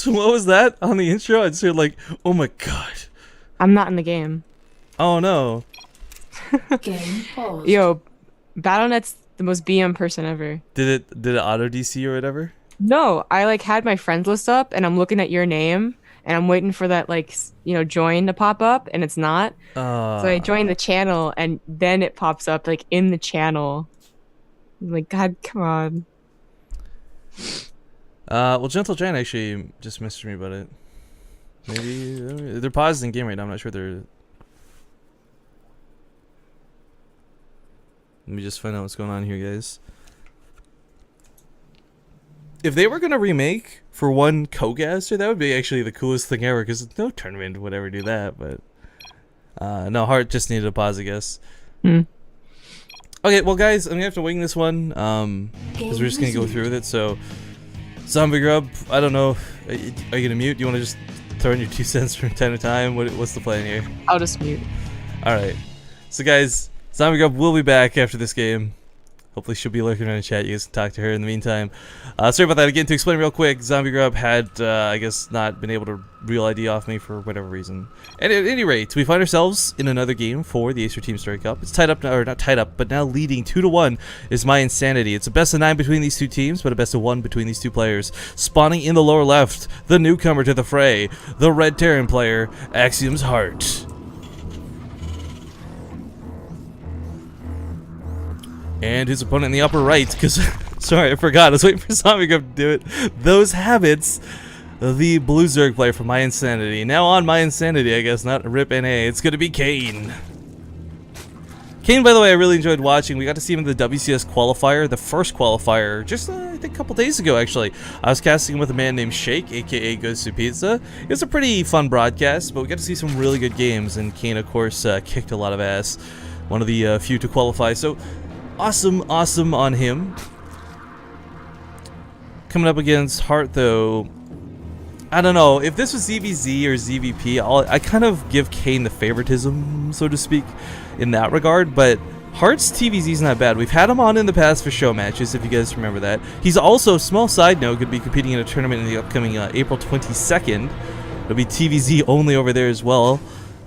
What was that on the intro? I just heard like, oh my god. I'm not in the game. Oh no. Game paused. Yo, Battle.net's the most BM person ever. Did it auto DC or whatever? No, I like had my friends list up and I'm looking at your name and I'm waiting for that like join to pop up and it's not. So I joined the channel and then it pops up like in the channel. I'm like, God, come on. Well, Gentle Giant actually just messaged me about it. Maybe they're paused in game right now. I'm not sure they're. Let me just find out what's going on here, guys. If they were gonna remake for one Kogaster, that would be actually the coolest thing ever. Because no tournament would ever do that. But no, Heart just needed a pause, I guess. Okay, well, guys, I'm gonna have to wing this one. Because we're just gonna go through with it. So, Zombie Grub, I don't know. Are you gonna mute? Do you want to just throw in your 2 cents from time to time? What's the plan here? I'll just mute. All right. So, guys, Zombie Grub will be back after this game. Hopefully she'll be lurking around the chat. You guys can talk to her in the meantime. Sorry about that. Again, to explain real quick, Zombie Grub had, I guess, not been able to real ID off me for whatever reason. And at any rate, we find ourselves in another game for the Acer Team Story Cup. It's tied up, or not tied up, but now leading 2-1 is mYinsanity. It's a best of 9 between these two teams, but a best of 1 between these two players. Spawning in the lower left, the newcomer to the fray, the Red Terran player, Axiom's Heart. And his opponent in the upper right, because, sorry, I forgot. I was waiting for Zombie Grub to do it. Those habits, the blue Zerg player from mYinsanity. Now on mYinsanity, I guess, not RIP NA. It's going to be Kane. Kane, by the way, I really enjoyed watching. We got to see him in the WCS qualifier, the first qualifier, just, I think, a couple days ago, actually. I was casting him with a man named Shake, a.k.a. Goes to Pizza. It was a pretty fun broadcast, but we got to see some really good games, and Kane, of course, kicked a lot of ass. One of the few to qualify, so... Awesome on him. Coming up against Heart, though, I don't know. If this was ZVZ or ZVP, I kind of give Kane the favoritism, so to speak, in that regard, but Heart's TVZ is not bad. We've had him on in the past for show matches, if you guys remember that. He's also, small side note, could be competing in a tournament in the upcoming April 22nd. It'll be TVZ only over there as well.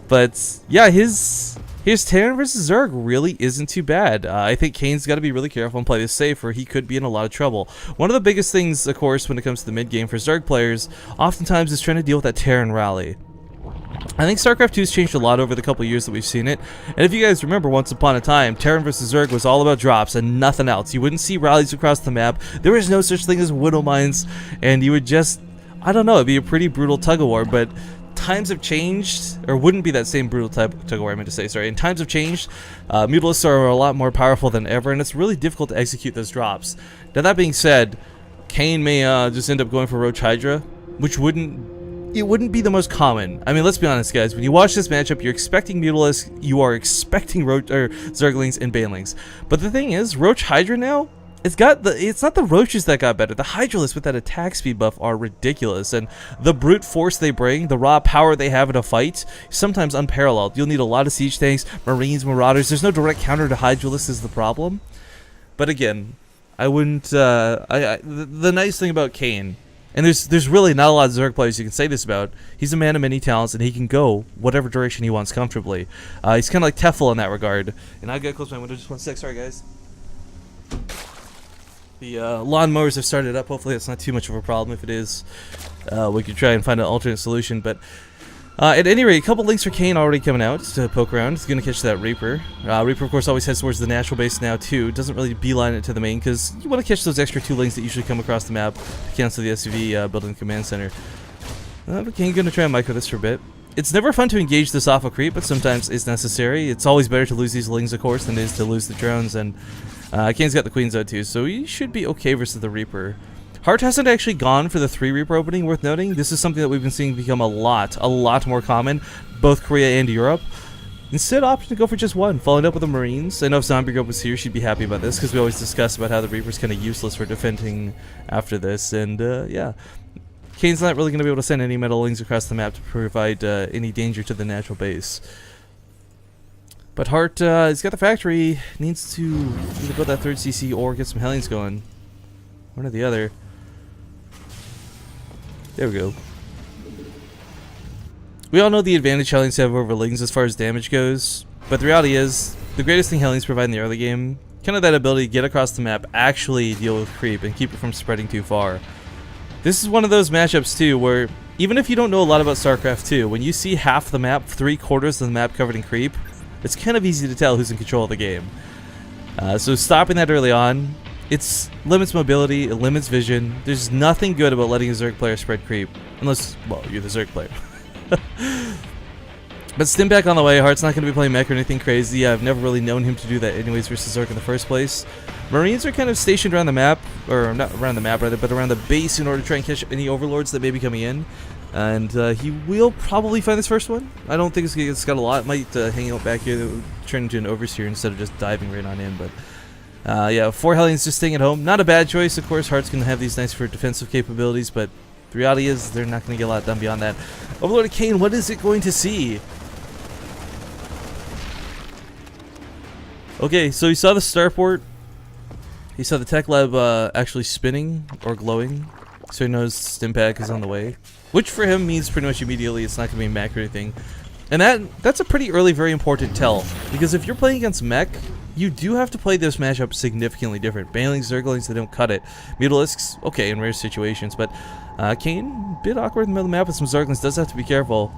But, yeah, his Terran versus Zerg really isn't too bad. I think Kane's got to be really careful and play this safe, or he could be in a lot of trouble. One of the biggest things, of course, when it comes to the mid game for Zerg players, oftentimes is trying to deal with that Terran rally. I think StarCraft 2 has changed a lot over the couple years that we've seen it. And if you guys remember, once upon a time, Terran vs. Zerg was all about drops and nothing else. You wouldn't see rallies across the map. There was no such thing as Widow Mines, and you would just, I don't know, it'd be a pretty brutal tug-of-war, but times have changed, or wouldn't be that same brutal type of tug-of-war, I meant to say, sorry. And times have changed. Mutalisks are a lot more powerful than ever, and it's really difficult to execute those drops. Now, that being said, Kane may just end up going for Roach Hydra, which wouldn't be the most common. I mean, let's be honest, guys. When you watch this matchup, you're expecting Mutalisks, you are expecting Zerglings and Banelings. But the thing is, Roach Hydra now, it's not the Roaches that got better. The Hydralisks with that attack speed buff are ridiculous, and the brute force they bring, the raw power they have in a fight, sometimes unparalleled. You'll need a lot of siege tanks, Marines, Marauders. There's no direct counter to Hydralisks is the problem. But again, I wouldn't. The nice thing about Kane, and there's really not a lot of Zerg players you can say this about. He's a man of many talents, and he can go whatever direction he wants comfortably. He's kind of like Tefl in that regard. And I gotta close my window just 1 sec. Sorry, guys. The lawnmowers have started up. Hopefully that's not too much of a problem. If it is, we could try and find an alternate solution. But at any rate, a couple links for Kane already coming out to poke around. He's going to catch that Reaper. Reaper, of course, always heads towards the natural base now, too. Doesn't really beeline it to the main, because you want to catch those extra 2 links that usually come across the map to cancel the SUV building command center. But Kane's going to try and micro this for a bit. It's never fun to engage this off a creep, but sometimes it's necessary. It's always better to lose these lings, of course, than it is to lose the drones, and Kane's got the Queens out too, so he should be okay versus the Reaper. Heart hasn't actually gone for the 3 Reaper opening, worth noting. This is something that we've been seeing become a lot more common, both Korea and Europe. Instead, opting to go for just 1, following up with the Marines. I know if Zombie Grub was here, she'd be happy about this, because we always discuss about how the Reaper's kind of useless for defending after this, and yeah. Kane's not really going to be able to send any metal lings across the map to provide any danger to the natural base. But Heart, he's got the factory, needs to either build that 3rd CC or get some Hellions going. One or the other. There we go. We all know the advantage Hellions have over Lings as far as damage goes, but the reality is, the greatest thing Hellions provide in the early game, kind of that ability to get across the map, actually deal with creep, and keep it from spreading too far. This is one of those matchups too, where even if you don't know a lot about StarCraft 2, when you see half the map, 3/4 of the map covered in creep, it's kind of easy to tell who's in control of the game. So stopping that early on, it limits mobility, it limits vision. There's nothing good about letting a Zerg player spread creep, unless, well, you're the Zerg player. But Stimpak on the way, Heart's not going to be playing mech or anything crazy. I've never really known him to do that anyways versus Zerg in the first place. Marines are kind of stationed around the map, or not around the map rather, but around the base in order to try and catch any overlords that may be coming in. And he will probably find this first one. I don't think it's got a lot. It might hang out back here that would turn into an overseer instead of just diving right on in. But yeah, 4 Hellions just staying at home. Not a bad choice, of course. Heart's going to have these nice for defensive capabilities, but the reality is they're not going to get a lot done beyond that. Overlord of Kane, what is it going to see? Okay, so he saw the starport. He saw the tech lab actually spinning or glowing, so he knows Stimpak is on the way. Which for him means pretty much immediately it's not going to be mech or anything. And that's a pretty early, very important tell. Because if you're playing against mech, you do have to play this matchup significantly different. Banelings, Zerglings, they don't cut it. Mutalisks, okay, in rare situations. But Kane, a bit awkward in the middle of the map with some Zerglings, does have to be careful.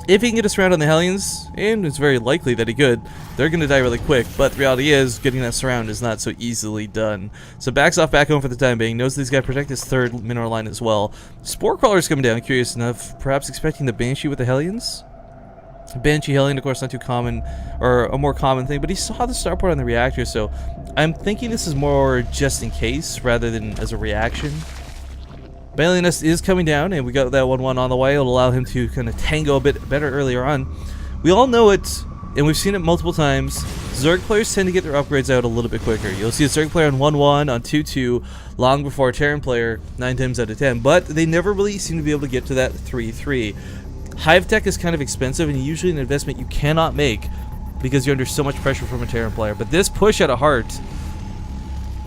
If he can get a surround on the Hellions, and it's very likely that he could, they're going to die really quick. But the reality is, getting that surround is not so easily done. So backs off back home for the time being. Knows these guys protect his third mineral line as well. Spore Crawler's coming down, curious enough. Perhaps expecting the Banshee with the Hellions? Banshee Hellion, of course, not too common, or a more common thing, but he saw the starport on the reactor, so I'm thinking this is more just in case rather than as a reaction. Bailey Nest is coming down, and we got that 1-1 on the way. It'll allow him to kind of tango a bit better earlier on. We all know it, and we've seen it multiple times. Zerg players tend to get their upgrades out a little bit quicker. You'll see a Zerg player on 1-1, on 2-2, long before a Terran player 9 times out of 10, but they never really seem to be able to get to that 3-3. Hive tech is kind of expensive, and usually an investment you cannot make because you're under so much pressure from a Terran player. But this push out of Heart,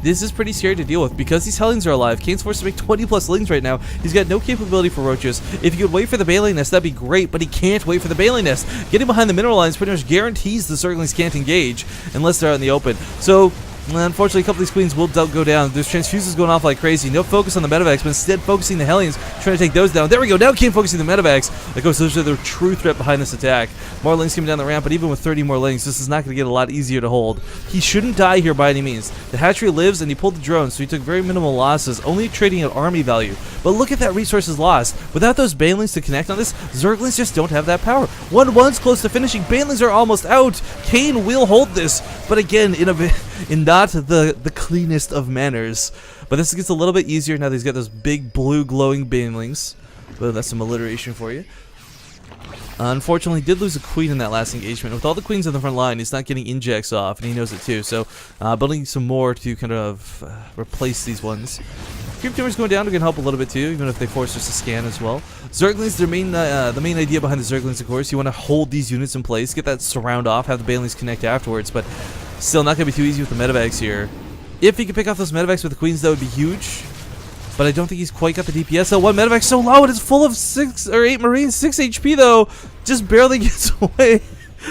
this is pretty scary to deal with because these Hellions are alive. Kane's forced to make 20 plus Lings right now. He's got no capability for Roaches. If he could wait for the Bailey Nest, that'd be great, but he can't wait for the Bailey Nest. Getting behind the mineral lines pretty much guarantees the Zerglings can't engage unless they're out in the open. So unfortunately, a couple of these queens will go down. There's transfuses going off like crazy. No focus on the medevacs, but instead focusing the Hellions, trying to take those down. There we go. Now Kane focusing the medevacs. Of course, those are the true threat behind this attack. More Lings coming down the ramp, but even with 30 more Lings, this is not going to get a lot easier to hold. He shouldn't die here by any means. The hatchery lives, and he pulled the drone, so he took very minimal losses, only trading at army value. But look at that resources lost. Without those Banelings to connect on this, Zerglings just don't have that power. 1-1's close to finishing. Banelings are almost out. Kane will hold this, but again, in not the cleanest of manners. But this gets a little bit easier now that he's got those big blue glowing Banelings. Well, that's some alliteration for you. Unfortunately, he did lose a queen in that last engagement. With all the queens on the front line, he's not getting injects off, and he knows it too. So, building some more to kind of replace these ones. Creep Timber's going down, we can help a little bit too, even if they force us to scan as well. Zerglings, their the main idea behind the Zerglings, of course, you want to hold these units in place, get that surround off, have the Banelings connect afterwards, but still not going to be too easy with the medevacs here. If he could pick off those medevacs with the queens, that would be huge. But I don't think he's quite got the DPS. So one medevac's so low, it is full of 6 or 8 Marines. 6 HP though, just barely gets away.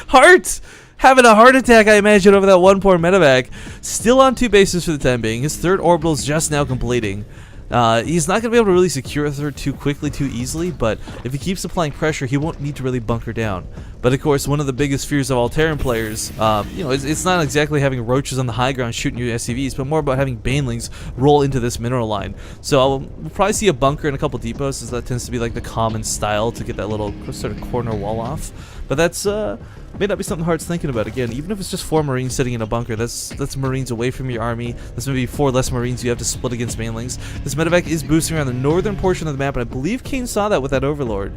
Heart having a heart attack, I imagine, over that one poor medevac. Still on 2 bases for the time being. His third orbital is just now completing. He's not going to be able to really secure a third too quickly, too easily, but if he keeps applying pressure, he won't need to really bunker down. But of course, one of the biggest fears of all Terran players, it's not exactly having roaches on the high ground shooting your SCVs, but more about having Banelings roll into this mineral line. So we'll probably see a bunker and a couple depots, as that tends to be like the common style to get that little sort of corner wall off. But that's may not be something Heart's thinking about. Again, even if it's just 4 Marines sitting in a bunker, that's Marines away from your army. That's maybe 4 less Marines you have to split against Banelings. This medevac is boosting around the northern portion of the map, and I believe Kane saw that with that Overlord.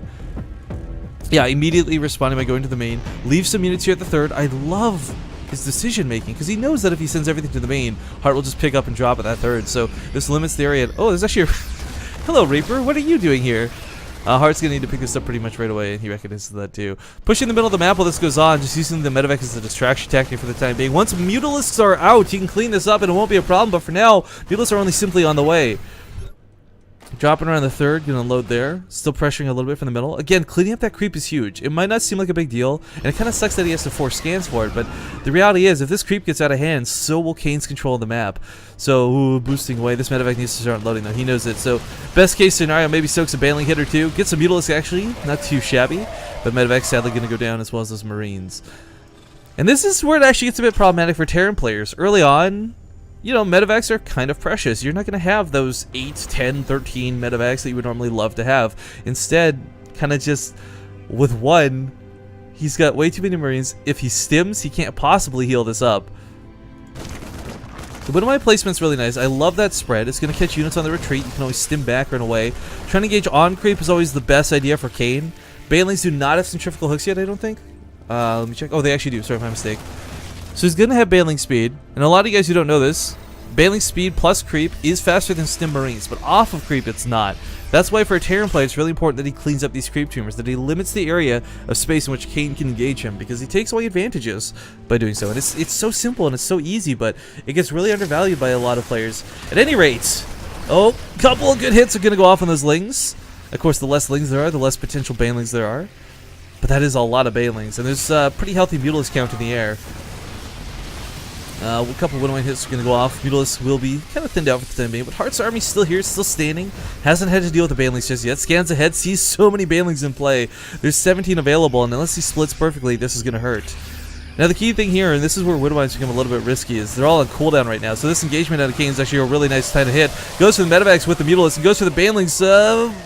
Yeah, immediately responding by going to the main. Leave some units here at the third. I love his decision making, because he knows that if he sends everything to the main, Heart will just pick up and drop at that third. So this limits the area. Oh, there's actually a hello, Reaper. What are you doing here? Heart's going to need to pick this up pretty much right away, and he recognizes that too. Pushing the middle of the map while this goes on, just using the medevac as a distraction tactic for the time being. Once Mutalisks are out, you can clean this up and it won't be a problem, but for now, Mutalisks are only simply on the way. Dropping around the third, gonna load there. Still pressuring a little bit from the middle. Again, cleaning up that creep is huge. It might not seem like a big deal, and it kind of sucks that he has to force scans for it, but the reality is, if this creep gets out of hand, so will Kane's control of the map. So, boosting away. This medevac needs to start loading, though. He knows it. So, best case scenario, maybe soaks a baneling hit or two. Get some Mutalisk, actually. Not too shabby, but medevac's sadly gonna go down, as well as those Marines. And this is where it actually gets a bit problematic for Terran players. Early on, you know, medevacs are kind of precious. You're not going to have those 8, 10, 13 medevacs that you would normally love to have. Instead, kind of just with one, he's got way too many Marines. If he stims, he can't possibly heal this up. The Widowmine placement's really nice. I love that spread. It's going to catch units on the retreat. You can always stim back, run away. Trying to engage on creep is always the best idea for Kane. Banelings do not have centrifugal hooks yet, I don't think. Let me check. Oh, they actually do. Sorry, my mistake. So he's going to have baneling speed, and a lot of you guys who don't know this, baneling speed plus creep is faster than stim Marines, but off of creep it's not. That's why for a Terran player it's really important that he cleans up these creep tumors, that he limits the area of space in which Kane can engage him, because he takes away advantages by doing so. And it's so simple and it's so easy, but it gets really undervalued by a lot of players. At any rate, oh, a couple of good hits are going to go off on those lings. Of course, the less lings there are, the less potential banelings there are. But that is a lot of banelings, and there's a pretty healthy Mutalisk count in the air. A couple of Widowmine hits are going to go off. Mutalisk will be kind of thinned out for the time being, but Heart's army's still here, still standing. Hasn't had to deal with the banelings just yet. Scans ahead, sees so many banelings in play. There's 17 available, and unless he splits perfectly, this is going to hurt. Now the key thing here, and this is where Widowmines become a little bit risky, is they're all on cooldown right now. So this engagement out of Kane is actually a really nice time to hit. Goes for the medevacs with the Mutalisk, and goes for the banelings.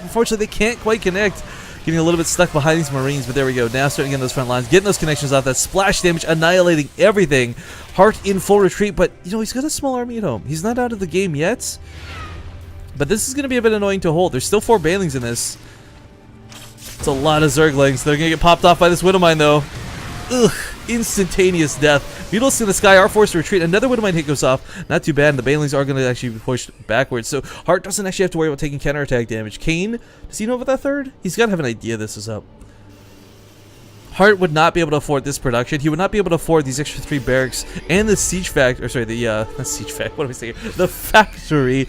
Unfortunately, they can't quite connect. Getting a little bit stuck behind these Marines, but there we go. Now starting to get those front lines, getting those connections off, that splash damage, annihilating everything. Heart in full retreat, but, you know, he's got a small army at home. He's not out of the game yet, but this is going to be a bit annoying to hold. There's still 4 banelings in this. It's a lot of Zerglings. They're going to get popped off by this Widowmine, though. Ugh, instantaneous death. Mutalisk in the sky are forced to retreat. Another Widowmine hit goes off. Not too bad, and the banelings are going to actually be pushed backwards. So Heart doesn't actually have to worry about taking counterattack damage. Kane, does he know about that third? He's got to have an idea this is up. Heart would not be able to afford this production. He would not be able to afford these extra 3 barracks and the siege factory, or sorry, the not siege factory, what am I saying? The factory,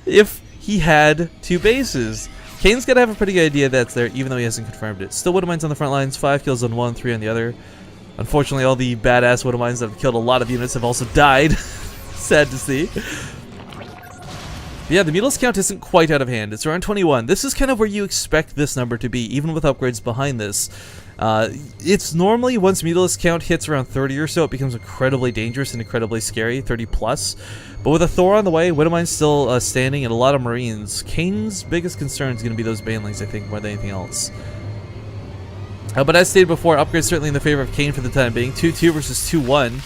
if he had 2 bases. Kane's got to have a pretty good idea that's there, even though he hasn't confirmed it. Still Widowmines on the front lines, 5 kills on one, 3 on the other. Unfortunately, all the badass Widowmines that have killed a lot of units have also died. Sad to see. Yeah, the Mutalisk count isn't quite out of hand. It's around 21. This is kind of where you expect this number to be, even with upgrades behind this. It's normally, once Mutalisk count hits around 30 or so, it becomes incredibly dangerous and incredibly scary, 30 plus. But with a Thor on the way, Widowmine's still standing, and a lot of Marines. Kane's biggest concern is going to be those banelings, I think, more than anything else. But as stated before, upgrades certainly in the favor of Kane for the time being. 2-2 versus 2-1.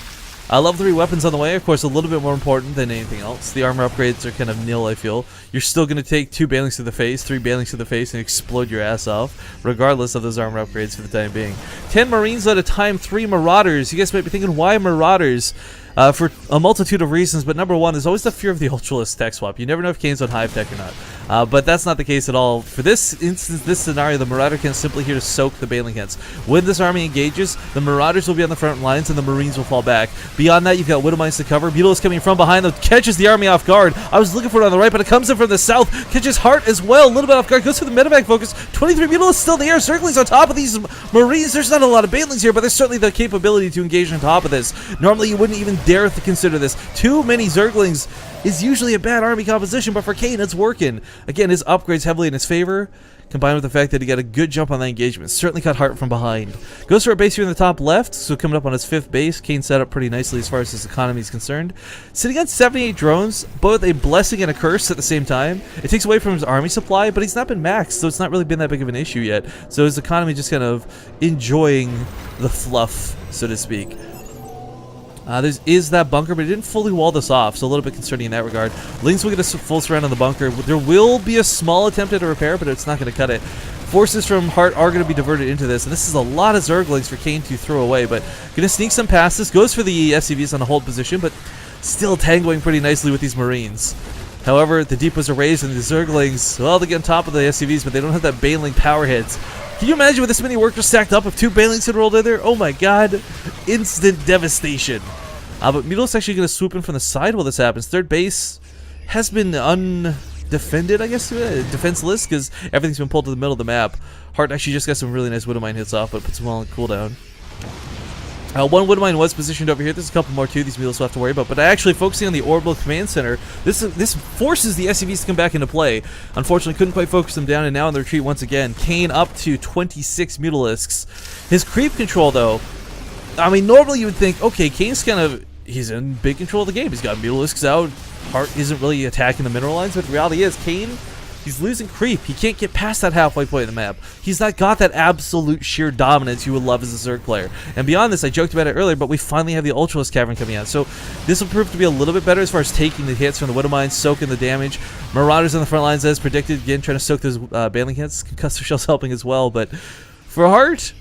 Level 3 weapons on the way, of course, a little bit more important than anything else. The armor upgrades are kind of nil, I feel. You're still going to take 2 banelings to the face, 3 banelings to the face, and explode your ass off, regardless of those armor upgrades for the time being. 10 Marines at a time, 3 Marauders. You guys might be thinking, why Marauders? For a multitude of reasons, but number one, there's always the fear of the Ultralist tech swap. You never know if Kane's on Hive tech or not. But that's not the case at all. For this instance, this scenario, the Marauder can simply here to soak the baneling hits. When this army engages, the Marauders will be on the front lines and the Marines will fall back. Beyond that, you've got Widowmines to cover. Mutalisk coming from behind them, catches the army off guard. I was looking for it on the right, but it comes in from the south. Catches Heart as well, a little bit off guard. Goes for the medevac focus. 23 Mutalisk still in the air, circling's on top of these Marines. There's not a lot of banelings here, but there's certainly the capability to engage on top of this. Normally, you wouldn't even dare to consider this. Too many Zerglings is usually a bad army composition, but for Kane, it's working. Again, his upgrades heavily in his favor, combined with the fact that he got a good jump on that engagement. Certainly caught Heart from behind. Goes for a base here in the top left, so coming up on his 5th base. Kane set up pretty nicely as far as his economy is concerned. Sitting on 78 drones, both a blessing and a curse at the same time. It takes away from his army supply, but he's not been maxed, so it's not really been that big of an issue yet. So his economy just kind of enjoying the fluff, so to speak. There is that bunker, but it didn't fully wall this off, so a little bit concerning in that regard. Lings will get a full surround on the bunker. There will be a small attempt at a repair, but it's not going to cut it. Forces from Heart are going to be diverted into this, and this is a lot of Zerglings for Kane to throw away, but going to sneak some past this. Goes for the SCVs on a hold position, but still tangoing pretty nicely with these Marines. However, the depots are raised, and the Zerglings, well, they get on top of the SCVs, but they don't have that baneling power hits. Can you imagine with this many workers stacked up if 2 banelings had rolled in there? Oh my god. Instant devastation. But Mutalisk's actually going to swoop in from the side while this happens. 3rd base has been defended, I guess, defenseless, because everything's been pulled to the middle of the map. Heart actually just got some really nice Widowmine hits off, but puts them all on cooldown. One Widowmine was positioned over here. There's a couple more too. These mules we'll have to worry about. But actually focusing on the orbital command center, this forces the SCVs to come back into play. Unfortunately, couldn't quite focus them down, and now in the retreat once again. Kane up to 26 Mutalisks. His creep control, though, I mean, normally you would think, okay, Kane's kind of, he's in big control of the game. He's got Mutalisks out. Heart isn't really attacking the mineral lines, but the reality is, Kane, he's losing creep. He can't get past that halfway point in the map. He's not got that absolute sheer dominance you would love as a Zerg player. And beyond this, I joked about it earlier, but we finally have the Ultralisk Cavern coming out. So this will prove to be a little bit better as far as taking the hits from the Widowmines, soaking the damage. Marauders on the front lines as predicted, again, trying to soak those Baneling hits. Concussive Shells helping as well, but for Heart,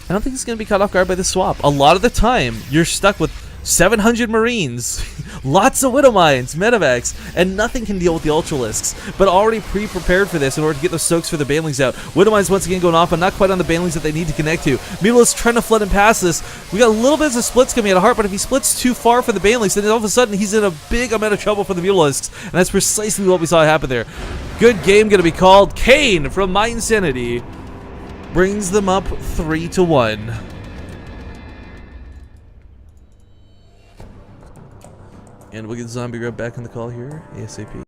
I don't think he's going to be caught off guard by this swap. A lot of the time, you're stuck with 700 Marines, lots of Widowmines, Medivacs, and nothing can deal with the Ultralisks, but already pre-prepared for this in order to get those soaks for the Banelings out. Widowmines once again going off, but not quite on the Banelings that they need to connect to. Mutalisks trying to flood and pass this. We got a little bit of splits coming out of Heart, but if he splits too far for the Banelings, then all of a sudden he's in a big amount of trouble for the Mutalisks, and that's precisely what we saw happen there. Good game going to be called. Kane from mYinsanity brings them up 3-1. And we'll get Zombie Grub back on the call here, ASAP.